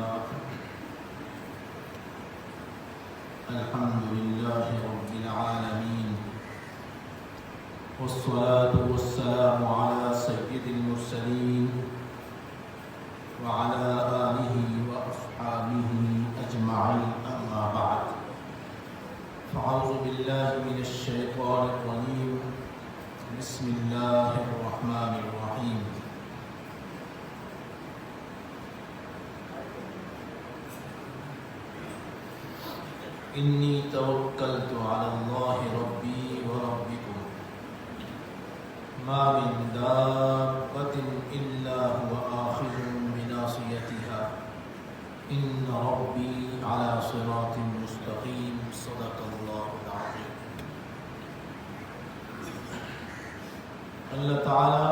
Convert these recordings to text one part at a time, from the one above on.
لله الحمد لله رب العالمين والصلاة والسلام على سيد المرسلين وعلى آله وأصحابه أجمعين أما بعد فأعوذ بالله من الشيطان الرجيم بسم الله الرحمن الرحيم إني توكلت على الله ربي وربكم ما من دابة إلا هو آخذ بناصيتها إن ربي على صراط مستقيم صدق الله العظيم۔ اللہ تعالی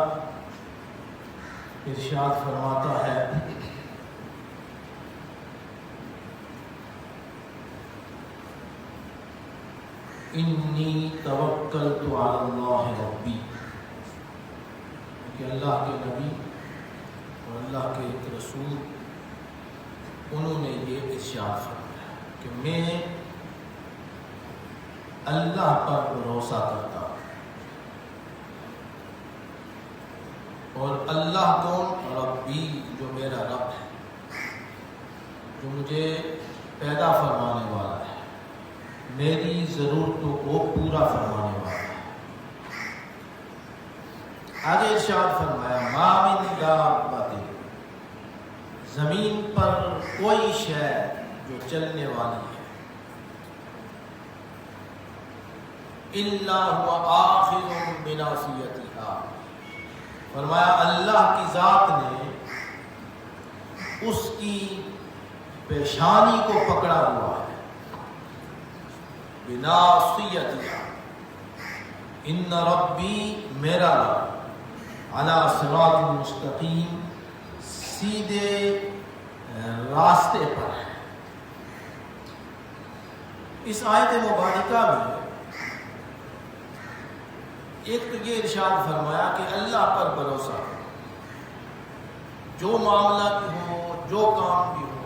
ارشاد فرماتا ہے انی توکلت علی اللہ ربی، کہ اللہ کے نبی اور اللہ کے ایک رسول انہوں نے یہ ارشاد فرمایا کہ میں اللہ پر بھروسہ کرتا ہوں۔ اور اللہ کون؟ ربی، جو میرا رب ہے، جو مجھے پیدا فرمانے والا ہے، میری ضرورتوں کو پورا فرمانے والا ہے۔ آگے ارشاد فرمایا ما من دابۃ، زمین پر کوئی شے جو چلنے والی ہے، الا هو آخذ بناصیتها، فرمایا اللہ کی ذات نے اس کی پیشانی کو پکڑا ہوا ہے، بناصیتها، ان ربی، میرا رب، علی صراط مستقیم، سیدھے راستے پر ہے۔ اس آیت مبارکہ میں ایک تو یہ ارشاد فرمایا کہ اللہ پر بھروسہ کرو، جو معاملہ بھی ہو، جو کام بھی ہو،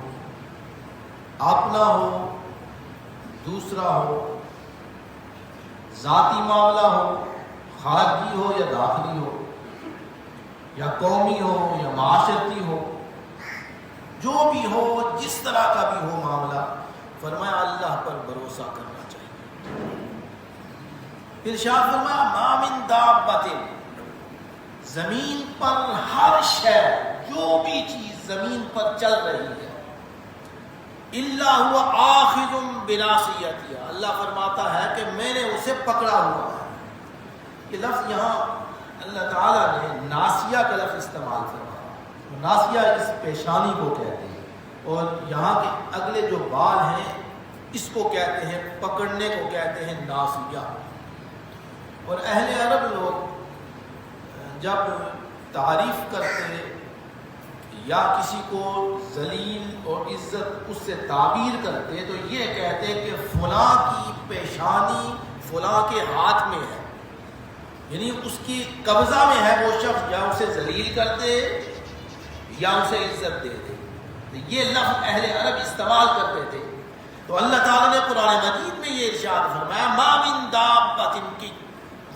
اپنا ہو، دوسرا ہو، ذاتی معاملہ ہو، خارجی ہو یا داخلی ہو، یا قومی ہو یا معاشرتی ہو، جو بھی ہو، جس طرح کا بھی ہو معاملہ، فرمایا اللہ پر بھروسہ کرنا چاہیے۔ ارشاد فرمایا ما من دابۃ، زمین پر ہر شے، جو بھی چیز زمین پر چل رہی ہے، الا هو آخذ بناصیتها، اللہ فرماتا ہے کہ میں نے اسے پکڑا ہوا ہے۔ یہ لفظ یہاں اللہ تعالیٰ نے ناسیہ کا لفظ استعمال فرمایا، ناسیہ اس پیشانی کو کہتے ہیں، اور یہاں کے اگلے جو بال ہیں اس کو کہتے ہیں، پکڑنے کو کہتے ہیں ناسیہ۔ اور اہل عرب لوگ جب تعریف کرتے یا کسی کو ذلیل اور عزت اس سے تعبیر کرتے تو یہ کہتے کہ فلاں کی پیشانی فلاں کے ہاتھ میں ہے، یعنی اس کی قبضہ میں ہے وہ شخص، یا اسے ذلیل کر دے یا اسے عزت دے دے۔ تو یہ لفظ اہل عرب استعمال کرتے تھے۔ تو اللہ تعالیٰ نے قرآن مجید میں یہ ارشاد فرمایا ما من دابۃ، کی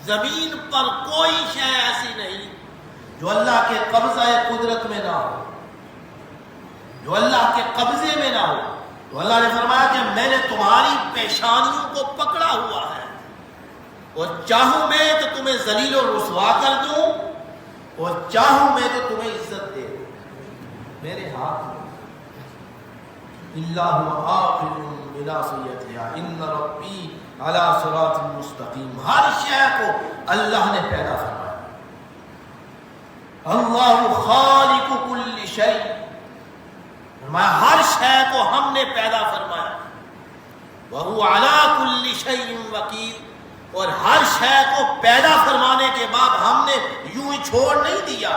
زمین پر کوئی شے ایسی نہیں جو اللہ کے قبضہ قدرت میں نہ ہو، جو اللہ کے قبضے میں نہ ہو۔ تو اللہ نے فرمایا کہ میں نے تمہاری پیشانیوں کو پکڑا ہوا ہے، اور چاہوں میں تو تمہیں ذلیل و رسوا کر دوں، اور چاہوں میں تو تمہیں عزت دے دوں، میرے ہاتھ میں۔ اللہ آخذ بناصیتها ان ربی علی صراط مستقیم، ہر شے کو اللہ نے پیدا فرمایا۔ اللہ خالق کل شیء، فرمایا ہر شے کو ہم نے پیدا فرمایا، وہو علی کل شیء وکیل، اور ہر شے کو پیدا فرمانے کے بعد ہم نے یوں ہی چھوڑ نہیں دیا،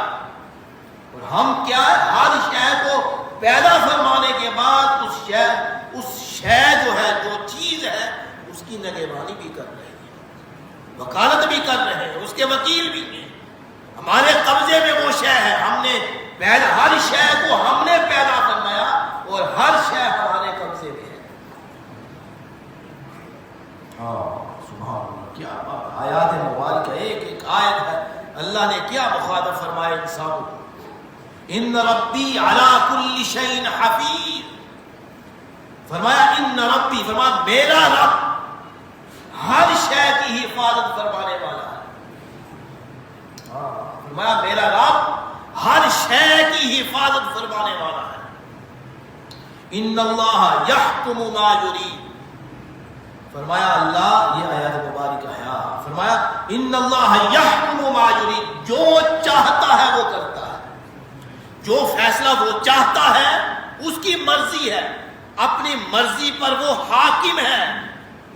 اور ہم کیا ہے، ہر شے کو پیدا فرمانے کے بعد اس شے جو ہے، جو چیز ہے، اس کی نگہبانی بھی کر رہے ہیں، وکالت بھی کر رہے ہیں، اس کے وکیل بھی ہیں۔ ہمارے قبضے میں وہ شے ہے، ہم نے ہر شے کو ہم نے پیدا فرمایا، اور ہر شے ہمارے قبضے میں ہے. سبحان اللہ، کیا بات! آیات مبارکہ ایک ایک آیت ہے، اللہ نے کیا مخاطب فرمایا انسانوں کو. ان ربی علی کل شیء حفیظ، فرمایا ان ربی، فرمایا میرا رب ہر شے کی حفاظت فرمانے والا ہے. فرمایا میرا رب ہر شے کی حفاظت فرمانے والا ہے. ان اللہ یحکم ما یرید، فرمایا اللہ، یہ آیات مبارکہ ہے، فرمایا ان اللہ یحکم ما یرید، جو چاہتا ہے وہ کرتا ہے، جو فیصلہ وہ چاہتا ہے اس کی مرضی ہے، اپنی مرضی پر وہ حاکم ہے،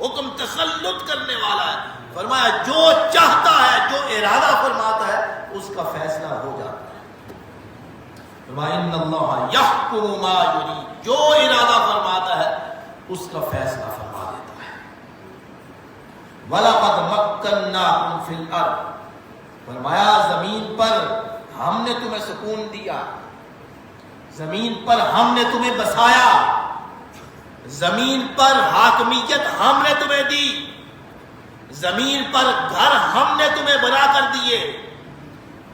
حکم تسلط کرنے والا ہے. فرمایا جو چاہتا ہے، جو ارادہ فرماتا ہے اس کا فیصلہ ہو جاتا ہے. فرمایا ان اللہ یحکم ما یرید، جو ارادہ فرماتا ہے اس کا فیصلہ فرما دیتا ہے. وَلَقَدْ مَكَّنَّاكُمْ فِي الْأَرْضِ، فرمایا زمین پر ہم نے تمہیں سکون دیا، زمین پر ہم نے تمہیں بسایا، زمین پر حاکمیت ہم نے تمہیں دی، زمین پر گھر ہم نے تمہیں بنا کر دیے.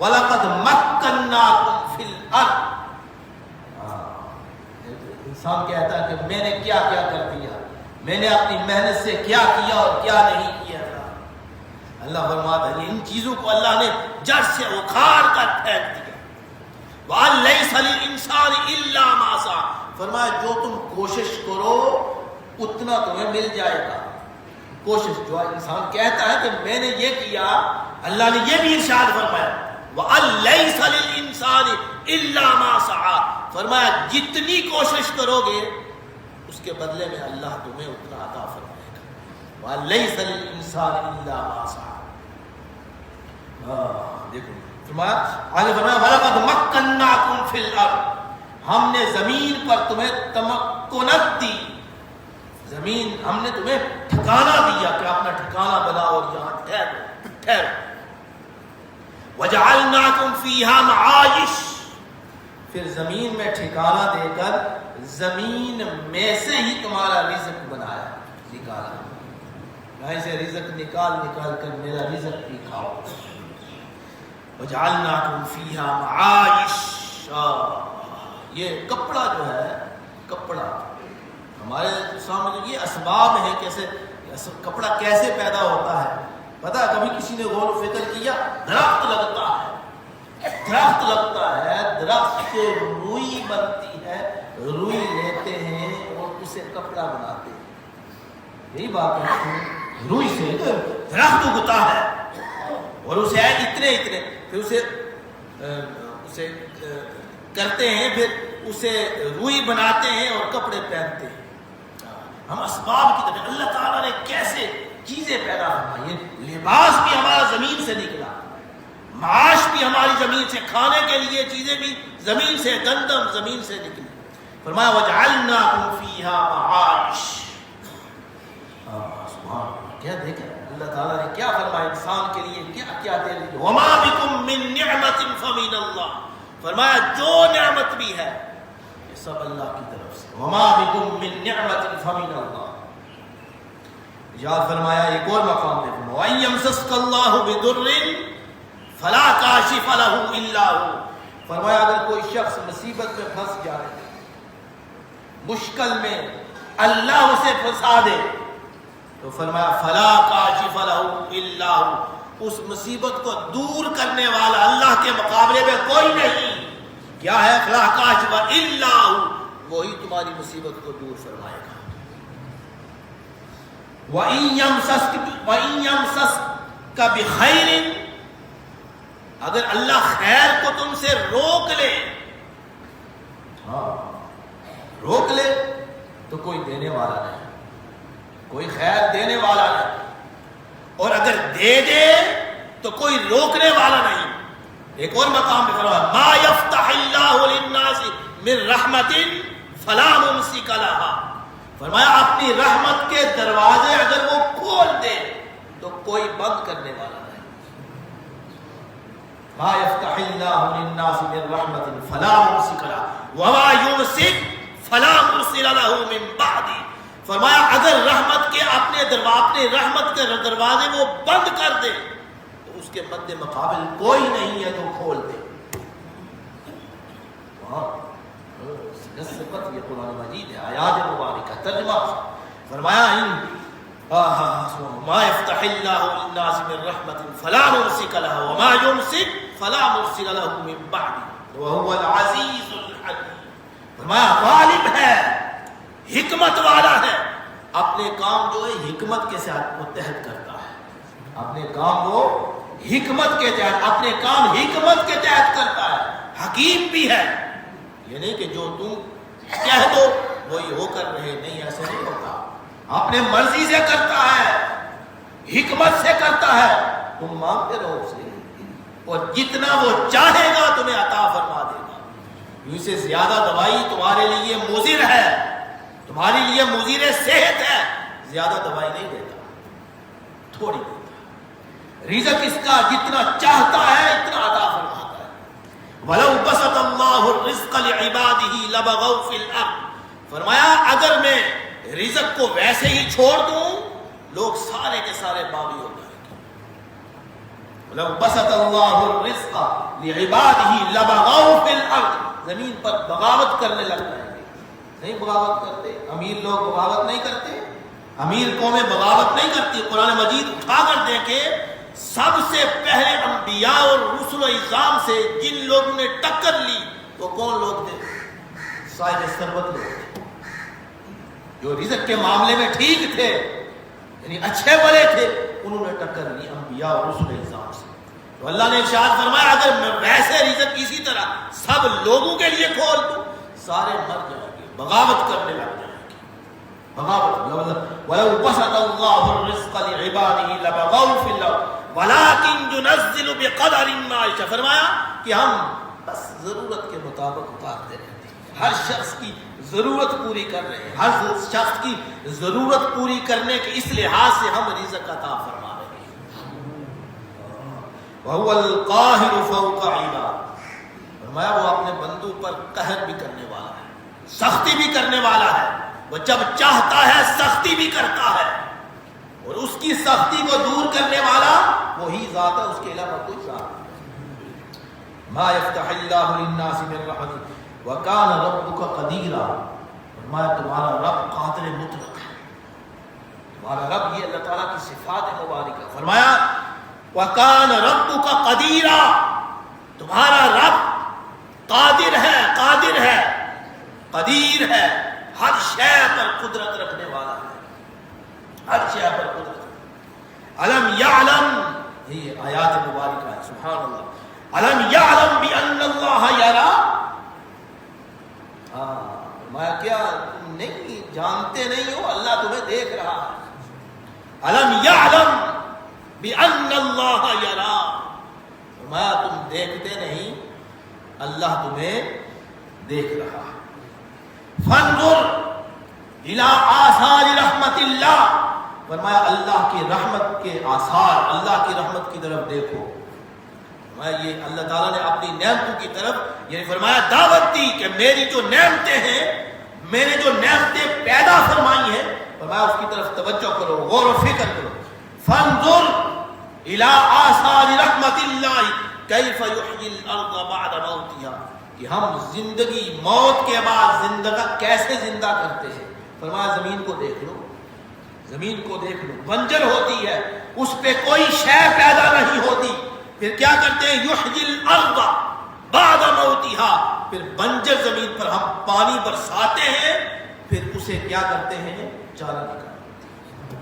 وَلَقَدْ مَكَّنَّاكُمْ فِي الْأَرْضِ، انسان کہتا ہے کہ میں نے کیا کیا کر دیا، میں نے اپنی محنت سے کیا کیا اور کیا نہیں کیا تھا. اللہ فرماتا ہے ان چیزوں کو اللہ نے جڑ سے اکھاڑ کر پھینک دیا. وَلَيْسَ لِلْإِنسَانِ إِلَّا مَا سَعَى، فرمایا جو تم کوشش کرو اتنا تمہیں مل جائے گا. کوشش، جو انسان کہتا ہے کہ میں نے یہ کیا، اللہ نے یہ بھی ارشاد فرمایا وَلَيْسَ لِلْإِنسَانِ إِلَّا مَا سَعَى، فرمایا جتنی کوشش کرو گے اس کے بدلے میں اللہ تمہیں اتنا عطا فرمائے گا. وَلَيْسَ لِلْإِنسَانِ إِلَّا مَا سَعَى. دیکھو فرمایا، آگے فرمایا وَلَقَدْ مَكَّنَّاكُمْ فِي الْأَرْضِ، ہم نے زمین پر تمہیں تمکنت دی، زمین ہم نے تمہیں ٹھکانہ دیا کہ اپنا ٹھکانہ بناؤ اور یہاں ٹھہرو. وَجَعَلْنَاكُمْ فِيهَا مَعَائِشَ، پھر زمین میں ٹھکانہ دے کر زمین میں سے ہی تمہارا رزق بنایا، نکالا، یہاں سے رزق نکال کر میرا رزق بھی کھاؤ. وَجَعَلْنَاكُمْ فِيهَا مَعَائِشَ، یہ کپڑا جو ہے، کپڑا ہمارے سامنے یہ اسباب ہیں، کیسے کپڑا کیسے پیدا ہوتا ہے پتہ ہے؟ کبھی کسی نے غور و فکر کیا؟ درخت لگتا ہے، درخت سے روئی بنتی ہے، روئی لیتے ہیں اور اسے کپڑا بناتے ہیں. یہی بات ہے، روئی سے درخت اگتا ہے اور اسے اتنے پھر اسے کرتے ہیں، پھر اسے روئی بناتے ہیں اور کپڑے پہنتے ہیں. ہم اسباب کی طرح اللہ تعالیٰ نے کیسے چیزیں پیدا فرمائی. لباس بھی ہمارا زمین سے نکلا، معاش بھی ہماری زمین سے، کھانے کے لیے چیزیں بھی زمین سے، گندم زمین سے نکلی. فرمایا وَجَعَلْنَاكُمْ فِيهَا مَعَائِشَ. سبحان اللہ، کیا دیکھا اللہ تعالیٰ نے کیا فرمایا انسان کے لیے، کیا کیا دے دی. وَمَا بِكُم مِّن نِعْمَةٍ فَمِنَ اللَّهِ، فرمایا جو نعمت بھی ہے یہ سب اللہ کی طرف سے. وَمَا بِكُم مِّن نِعْمَةٍ فَمِنَ اللَّهِ. یاد فرمایا ایک اور مقام پہ، وَإِن يَمْسَسْكَ اللَّهُ بِضُرٍّ فَلَا كَاشِفَ لَهُ إِلَّا هُوَ، فرمایا اگر کوئی شخص مصیبت میں پھنس جائے، مشکل میں، اللہ اسے پھنسا دے، تو فرمایا فَلَا كَاشِفَ لَهُ إِلَّا هُوَ، اس مصیبت کو دور کرنے والا اللہ کے مقابلے میں کوئی نہیں. کیا ہے؟ فَلَا كَاشِفَ إِلَّا هُوَ، وہی تمہاری مصیبت کو دور فرمائے گا. وَإِن يَمْسَسْكَ بِخَيْرٍ، اگر اللہ خیر کو تم سے روک لے تو کوئی دینے والا نہیں، کوئی خیر دینے والا نہیں، اور اگر دے دے تو کوئی روکنے والا نہیں. ایک اور مقام پہ فرمایا مَا يَفْتَحِ اللَّهُ لِلنَّاسِ مِن رَحْمَةٍ فَلَا مُمْسِكَ لَهَا، فرمایا اپنی رحمت کے دروازے اگر وہ کھول دے تو کوئی بند کرنے والا نہیں. مَا يَفْتَحِ اللَّهُ لِلنَّاسِ مِن رَحْمَةٍ فَلَا مُمْسِكَ لَهَا وَمَا يُمْسِكْ فلا مرسل له من بعدی، فرمایا اگر رحمت کے اپنے رحمت کے دروازے وہ بند کر دے تو اس کے مد مقابل کوئی نہیں ہے جو کھول دے. نصفت یہ قرآن مجید ہے، آیات مبارکہ ترجمہ. فرمایا ما يفتح الله للناس من رحمة فلا ممسك لها وما يمسك فلا مرسل له من بعده وهو العزيز الحكيم. فرمایا غالب ہے، حکمت والا ہے، اپنے کام جو ہے حکمت کے ساتھ متحد کرتا ہے، اپنے کام وہ حکمت کے تحت، اپنے کام حکمت کے تحت کرتا ہے. حکیم بھی ہے، یہ نہیں کہ جو تم کہہ دو وہی ہو کر رہے، نہیں ایسے نہیں ہوتا، اپنے مرضی سے کرتا ہے، حکمت سے کرتا ہے. تم مانگتے رہو اسے اور جتنا وہ چاہے گا تمہیں عطا فرما دے گا. اس سے زیادہ دوائی تمہارے لیے مضر ہے، تمہارے لیے مضر صحت ہے، زیادہ دوائی نہیں دیتا، تھوڑی دیتا. رزق اس کا جتنا چاہتا ہے اتنا عطا فرماتا ہے. وَلَوْ بَسَطَ اللَّهُ الرِّزْقَ لِعِبَادِهِ لَبَغَوْا فِي الْأَرْضِ. فرمایا اگر میں رزق کو ویسے ہی چھوڑ دوں لوگ سارے کے سارے باغی ہو جائیں گے. لو بسط اللہ الرزق لعباده لبغوا فی الارض، زمین پر بغاوت کرنے لگ جائیں گے. نہیں بغاوت کرتے، امیر لوگ بغاوت نہیں کرتے، امیر قومیں بغاوت نہیں کرتی. قرآن مجید اٹھا کر دیکھے سب سے پہلے انبیاء اور رسل و اعظام سے جن لوگوں نے ٹکر لی وہ کون لوگ تھے؟ صاحب ثروت لوگ تھے، جو رزق کے معاملے میں ٹھیک تھے، یعنی اچھے بڑے تھے، انہوں نے ٹکر لی انبیاء اور رسل اعظام سے. تو اللہ نے ارشاد فرمایا اگر میں ویسے رزق اسی طرح سب لوگوں کے لیے کھول دوں سارے مر جائیں گے، بغاوت کرنے لگ جائیں گے. بغاوت وَلَوْ بَسَطَ اللَّهُ الرِّزْقَ لِعِبَادِهِ لَبَغَوْا فِي الْأَرْضِ وَلَٰكِن يُنَزِّلُ بِقَدَرٍ مَّا يَشَاءُ. فرمایا کہ ہم بس ضرورت کے مطابق اتارتے رہتے ہیں، ہر شخص کی ضرورت پوری کر رہے ہیں، ہر شخص کی ضرورت پوری کرنے کے اس لحاظ سے ہم رزق عطا فرما رہے ہیں. وَهُوَ الْقَاهِرُ فَوْقَ عِبَادِهِ. فرمایا وہ اپنے بندوں پر قہر بھی کرنے والا ہے، سختی بھی کرنے والا ہے. وہ جب چاہتا ہے سختی بھی کرتا ہے، اور اس کی سختی کو دور کرنے والا وہی ذات ہے، اس کے علاوہ کوئی ذات نہیں. مَا يَفْتَحِ اللَّهُ لِلنَّاسِ مِن رَحْمَتِهِ وَكَانَ رَبُّكَ قَدِيرًا. فرمایا تمہارا رب قادر مطلق ہے، تمہارا رب یہ اللہ تعالیٰ کی صفات مبارکہ. فرمایا وَكَانَ رَبُّكَ قَدِيرًا، تمہارا رب قادر ہے، قادر ہے، قدیر ہے، ہر شے پر قدرت رکھنے والا ہے، ہر شے پر قدرت. علم یعلم، یہ آیات مبارکہ ہے، سبحان اللہ. علم یعلم بأن اللہ یرا. میں کیا تم نہیں جانتے نہیں ہو اللہ تمہیں دیکھ رہا ہے. علم یعلم بأن اللہ یرا. میں تم دیکھتے نہیں، اللہ تمہیں دیکھ رہا ہے. فانظر الی آثار رحمت اللہ. فرمایا اللہ کی رحمت کے آثار، اللہ کی رحمت کی طرف دیکھو. یہ اللہ تعالیٰ نے اپنی نعمتوں کی طرف یعنی فرمایا دعوت دی کہ میری جو نعمتیں ہیں، میں نے جو نعمتیں پیدا فرمائی ہیں، فرمایا اس کی طرف توجہ کرو، غور و فکر کرو. فانظر الی آثار رحمت اللہ کیف یحیی الارض بعد موتها، کہ ہم زندگی موت کے بعد زندگی کیسے زندہ کرتے ہیں. فرمایا زمین کو دیکھ لو، زمین کو دیکھ لو، بنجر ہوتی ہے، اس پہ کوئی شے پیدا نہیں ہوتی. پھر کیا کرتے ہیں؟ یحیی الارض بعد موتها، پھر بنجر زمین پر ہم پانی برساتے ہیں، پھر اسے کیا کرتے ہیں؟ چارہ نکالتے ہیں.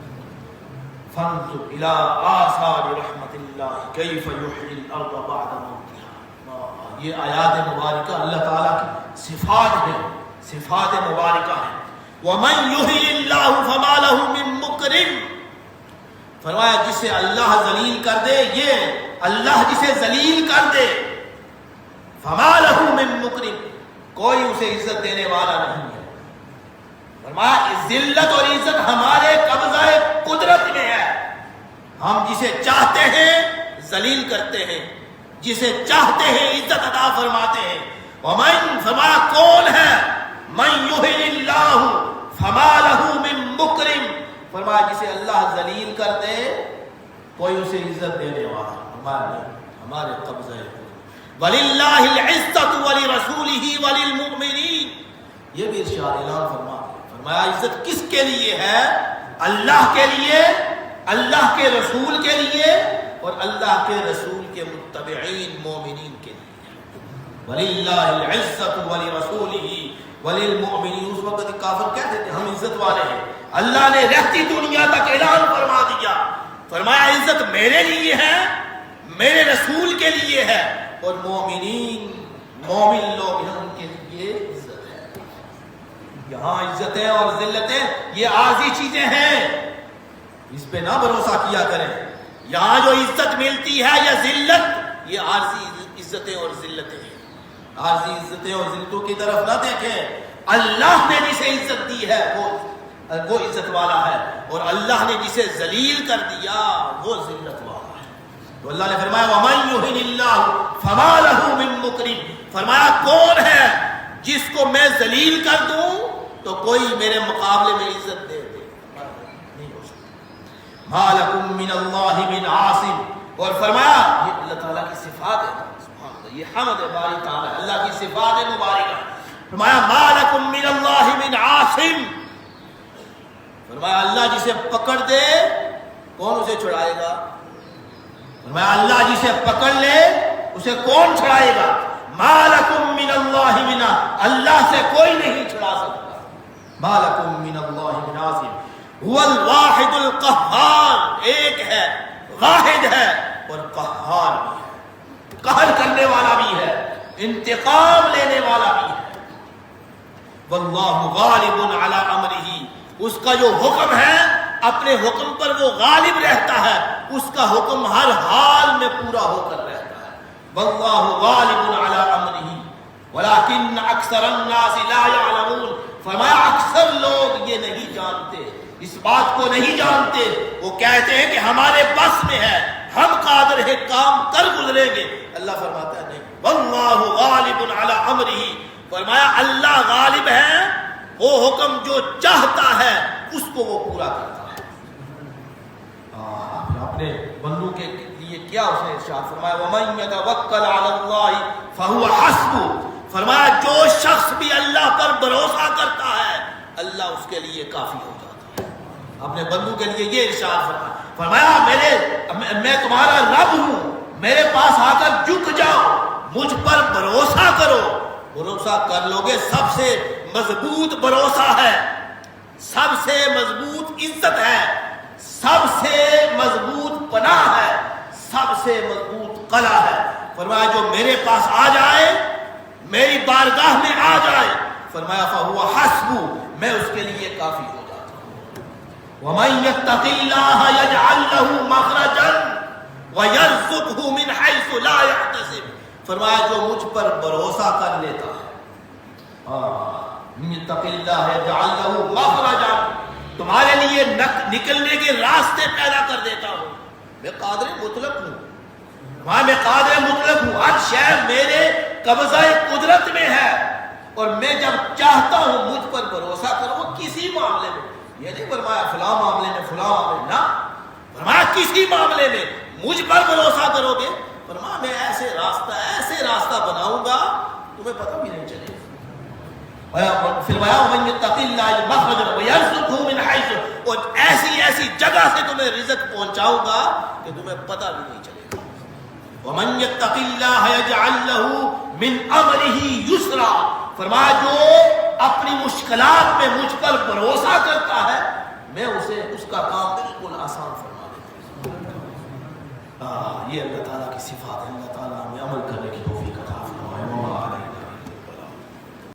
فانظر الی آثار رحمت اللہ کیف یحیی الارض بعد موتها. یہ آیات مبارکہ اللہ تعالیٰ کی صفات ہیں، صفات مبارکہ ہیں. ومن یحیی اللہ فما له من مکرم. فرمایا جسے اللہ ذلیل کر دے، یہ اللہ جسے ذلیل کر دے، فما له من مکرم، کوئی اسے عزت دینے والا نہیں ہے. فرمایا ذلت اور عزت ہمارے قبضہ قدرت میں ہے. ہم جسے چاہتے ہیں ذلیل کرتے ہیں، جسے چاہتے ہیں عزت عطا فرماتے ہیں. ومن، فرمایا کون ہے؟ من یہن اللہ فما لہ من مکرم، فرمایا جسے اللہ ذلیل کر دے کوئی اسے عزت دینے والا ہمارے قبضہ ہے۔ وَلِلَّهِ الْعِزَّةُ وَلِرَسُولِهِ وَلِلْمُؤْمِنِينَ، یہ بھی ارشاد اعلان فرمایا عزت کس کے لیے ہے؟ اللہ کے لیے، اللہ کے رسول کے لیے اور اللہ کے رسول کے متبعین مومنین کے لیے۔ وَلِلَّهِ الْعِزَّةُ وَلِرَسُولِهِ وَلِلْمُؤْمِنِينَ، اس وقت کافر کہتے تھے ہم عزت والے ہیں، اللہ نے رہتی دنیا تک اعلان فرما دیا، فرمایا عزت میرے لیے ہے، میرے رسول کے لیے ہے اور مومن لوگ ہیں ان کے لیے عزت ہے۔ یہاں عزتیں اور ذلتیں یہ عارضی چیزیں ہیں، اس پہ نہ بھروسہ کیا کریں۔ یہاں جو عزت ملتی ہے یا ذلت یہ عارضی عزتیں اور ذلتیں ہیں، عارضی عزتیں اور ذلتوں کی طرف نہ دیکھیں۔ اللہ نے جسے عزت دی ہے وہ عزت والا ہے اور اللہ نے جسے ذلیل کر دیا وہ ذلت والا ہے۔ تو اللہ نے فرمایا وَمَن يُهِنِ اللَّهُ فَمَا لَهُ مِن مُّكْرِمٍ، فرمایا کون ہے جس کو میں ذلیل کر دوں تو کوئی میرے مقابلے میں عزت دے دے، نہیں ہو سکتا۔ مَا لَكُم مِّنَ اللَّهِ مِنْ عَاصِمٍ، اور فرمایا یہ اللہ تعالیٰ کی صفات ہے، سبحان اللہ، یہ حمد ہے باری تعالیٰ، اللہ کی صفات مبارکہ۔ فرمایا مَا لَكُم مِّنَ اللَّهِ مِنْ عَاصِمٍ، فرمایا اللہ جسے پکڑ دے کون اسے چھڑائے گا؟ فرمایا اللہ جسے پکڑ لے اسے کون چھڑائے گا؟ ما لکم من اللہ من، اللہ سے کوئی نہیں چھڑا سکتا۔ ما لکم من اللہ من عاصم، هو الواحد القہار، ایک ہے، واحد ہے اور قہار بھی ہے، قہر کرنے والا بھی ہے، انتقام لینے والا بھی ہے۔ واللہ غالب علی امرہ، اس کا جو حکم ہے اپنے حکم پر وہ غالب رہتا ہے، اس کا حکم ہر حال میں پورا ہو کر رہتا ہے۔ واللہ غالب علی امرہ ولکن اکثر الناس لا یعلمون، فرمایا اکثر لوگ یہ نہیں جانتے، اس بات کو نہیں جانتے، وہ کہتے ہیں کہ ہمارے بس میں ہے، ہم قادر ہیں، کام کر گزریں گے۔ اللہ فرماتا ہے نہیں، واللہ غالب علی امرہ، فرمایا اللہ غالب ہے، وہ حکم جو چاہتا ہے اس کو وہ پورا کرتا ہے۔ اپنے بندوں کے لیے کیا اس نے ارشاد فرمایا وَمَن يَتَوَكَّلْ عَلَى اللَّهِ فَهُوَ حَسْبُهُ، فرمایا جو شخص بھی اللہ پر بھروسہ کرتا ہے اللہ اس کے لیے کافی ہو جاتا ہے۔ اپنے بندوں کے لیے یہ ارشاد فرمایا میں تمہارا رب ہوں، میرے پاس آ کر جھک جاؤ، مجھ پر بھروسہ کرو، بھروسہ کر لو گے، سب سے مضبوط بھروسہ ہے، سب سے مضبوط عزت ہے، سب سے مضبوط پناہ ہے، سب سے مضبوط قلعہ ہے۔ فرمایا جو میرے پاس آ جائے، میری بارگاہ میں آ جائے، فرمایا فَهُوَ حَسْبُهُ، میں اس کے لیے کافی ہو جاتا ہوں۔ وَمَن يَتَّقِ اللَّهَ يَجْعَل لَّهُ مَخْرَجًا وَيَرْزُقْهُ مِنْ حَيْثُ لَا يَحْتَسِبُ، فرمایا جو مجھ پر بھروسہ کر لیتا ہے، اتق اللہ یجعل لہ مخرجا، تمہارے لیے نکلنے کے راستے پیدا کر دیتا ہوں۔ میں قادر مطلق ہوں، میں قادر مطلق ہوں، ہر شے میرے قبضہ قدرت میں ہے اور میں جب چاہتا ہوں مجھ پر بھروسہ کرو کسی معاملے میں، یہ نہیں فرمایا فلاں معاملے میں فلاں معاملے نہ، فرمایا کسی معاملے میں مجھ پر بھروسہ کرو گے، فرمایا میں ایسے راستہ بناؤں گا تمہیں پتہ بھی نہیں چلے گا۔ فرمایا وَمَن يَتَّقِ اللَّهَ مَخْرَجًا وَيَرْزُقْهُ مِنْ حَيْثُ، اور ایسی جگہ سے تمہیں رزق پہنچاؤں گا کہ تمہیں پتہ بھی نہیں چلے گا۔ وَمَن يَتَّقِ اللَّهَ يَجْعَل لَّهُ مِنْ أَمْرِهِ يُسْرًا، فرمایا جو اپنی مشکلات میں مجھ پر بھروسہ کرتا ہے میں اسے اس کا کام بالکل آسان فرما دیتا ہوں۔ یہ اللہ تعالیٰ کی صفات ہے، اللہ تعالیٰ ہمیں عمل کرنے کی توفیق عطا فرمائے۔